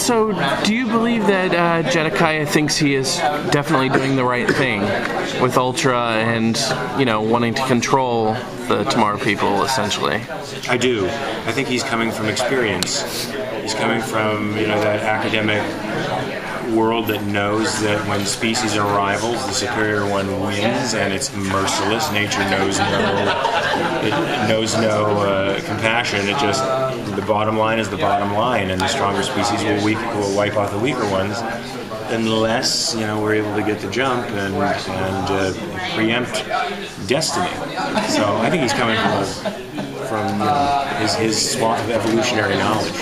So, do you believe that Jedediah thinks he is definitely doing the right thing with Ultra and, wanting to control the Tomorrow people, essentially? I do. I think he's coming from experience. He's coming from, that academic world that knows that when species are rivals, the superior one wins, and it's merciless. Nature knows no compassion. It just, the bottom line is the bottom line, and the stronger species will wipe out the weaker ones, unless we're able to get the jump and preempt destiny. So I think he's coming from his swath of evolutionary knowledge.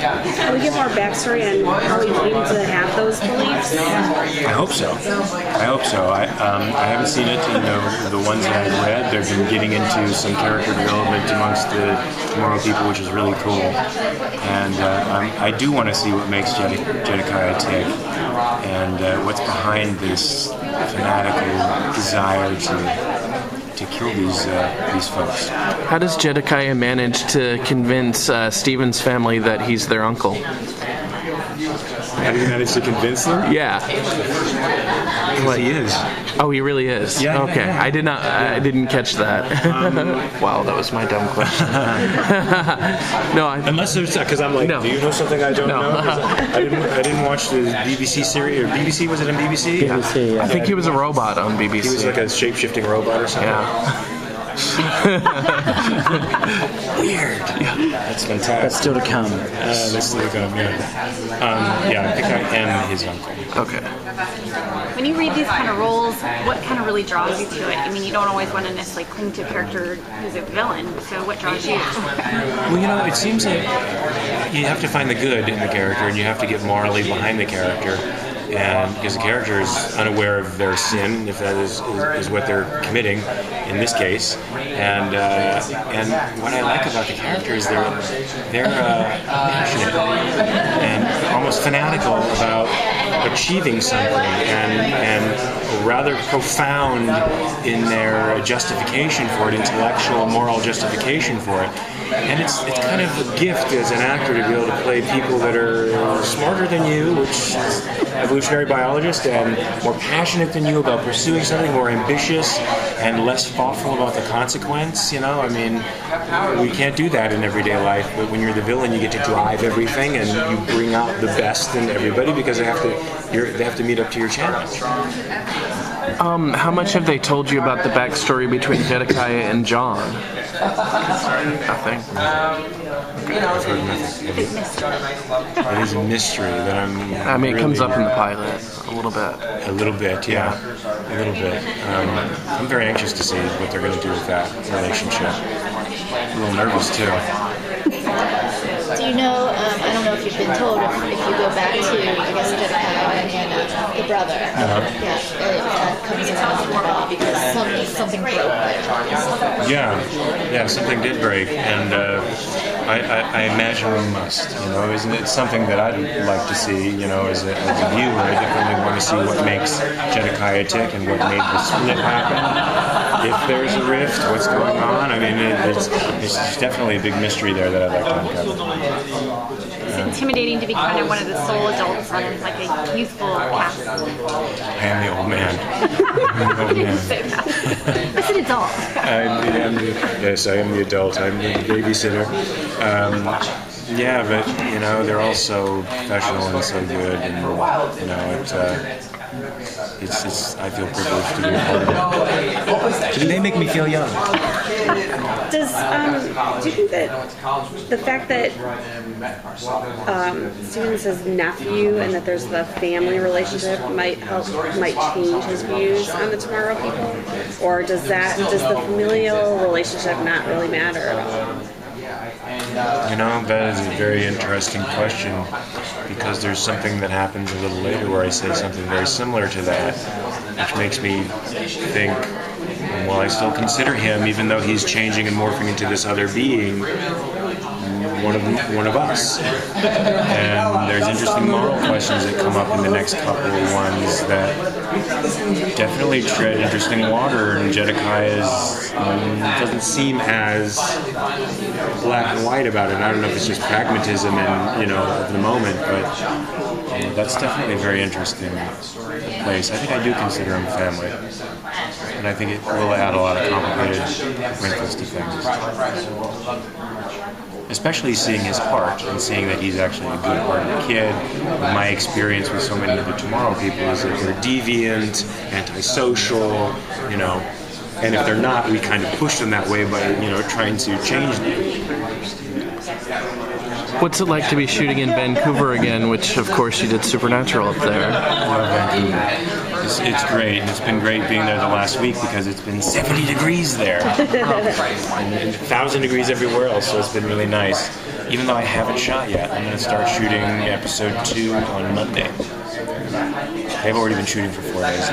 Can we get more backstory on how he came to have those beliefs? I hope so. I haven't seen it. The ones that I've read, they've been getting into some character development amongst the Tomorrow people, which is really cool. And I do want to see what makes Jedediah tick, and what's behind this fanatical desire to kill these folks. How does Jedediah manage to convince Stephen's family that he's their uncle? How do you manage to convince them? Yeah. He is. Oh, he really is? Yeah. Okay. Yeah. I didn't catch that. Wow, that was my dumb question. No, unless there's, because I'm like, no. Do you know something I don't know? I didn't watch the BBC series, or BBC, was it on BBC? Yeah. BBC, yeah. I think he was a robot on BBC. He was like a shape-shifting robot or something? Yeah. Weird. Yeah. That's fantastic. That's still to come. That's still to come, yeah. I think I am his uncle. Okay. When you read these kind of roles, what kind of really draws you to it? I mean, you don't always want to necessarily cling to a character who's a villain, so what draws you? Well, it seems like you have to find the good in the character, and you have to get morally behind the character. And because the character is unaware of their sin, if that is what they're committing in this case, and what I like about the character is they're passionate and almost fanatical about achieving something, and rather profound in their justification for it, intellectual, moral justification for it. And it's kind of a gift as an actor to be able to play people that are smarter than you, which is evolutionary biologist, and more passionate than you about pursuing something, more ambitious and less thoughtful about the consequence. I mean, we can't do that in everyday life, but when you're the villain, you get to drive everything, and you bring out the best in everybody because they have to meet up to your challenge. How much have they told you about the backstory between Jedediah and John? Nothing. I've heard nothing. It is a mystery that I'm. It comes up in the pilot a little bit. A little bit, yeah. A little bit. I'm very anxious to see what they're going to do with that relationship. A little nervous too. Do you know, I don't know if you've been told, if you go back to, I guess, Jedediah and the brother, it comes around because something broke there. Yeah, something did break, and I imagine we must, isn't it something that I'd like to see, as a viewer. I definitely want to see what makes Jedediah tick and what made the split happen. If there's a rift, what's going on? I mean, it's definitely a big mystery there that I'd like to uncover. It's intimidating to be kind of one of the sole adults on like a youthful cast. I am the old man. I didn't say that. I said adult. Yes, I am the adult. I'm the babysitter. But they're all so professional and so good, and it's I feel privileged to be a part of it. They make me feel young. Do you think that the fact that Stephen's his nephew and that there's the family relationship might change his views on the Tomorrow people, or does the familial relationship not really matter at all? That is a very interesting question, because there's something that happens a little later where I say something very similar to that, which makes me think, well, I still consider him, even though he's changing and morphing into this other being, one of us. And there's interesting moral questions that come up in the next couple of ones that definitely tread interesting water. And Jedekiah doesn't seem as black and white about it. I don't know if it's just pragmatism and of the moment, but that's definitely a very interesting place. I think I do consider him family, and I think it will add a lot of complicated wrinkles to things. Especially seeing his heart and seeing that he's actually a good-hearted kid. My experience with so many of the Tomorrow people is that they're deviant, antisocial, and if they're not, we kind of push them that way by, trying to change them. What's it like to be shooting in Vancouver again, which of course you did Supernatural up there? I love Vancouver. It's great. It's been great being there the last week because it's been 70 degrees there. And 1,000 degrees everywhere else, so it's been really nice. Even though I haven't shot yet, I'm going to start shooting episode 2 on Monday. They've already been shooting for 4 days.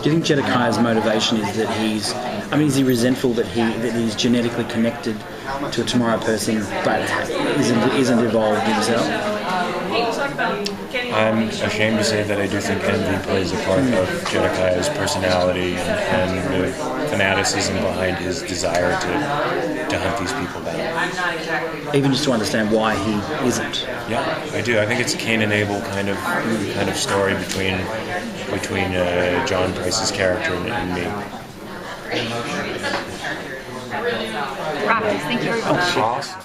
Do you think Jedekiah's motivation is that is he resentful that he's genetically connected to a Tomorrow person but isn't evolved himself? I'm ashamed to say that I do think envy plays a part of Jedekiah's personality and the fanaticism behind his desire to hunt these people down. Even just to understand why he isn't. Yeah, I do. I think it's a Cain and Abel kind of story between John Price's character and me. Practice. Thank you very much. Awesome.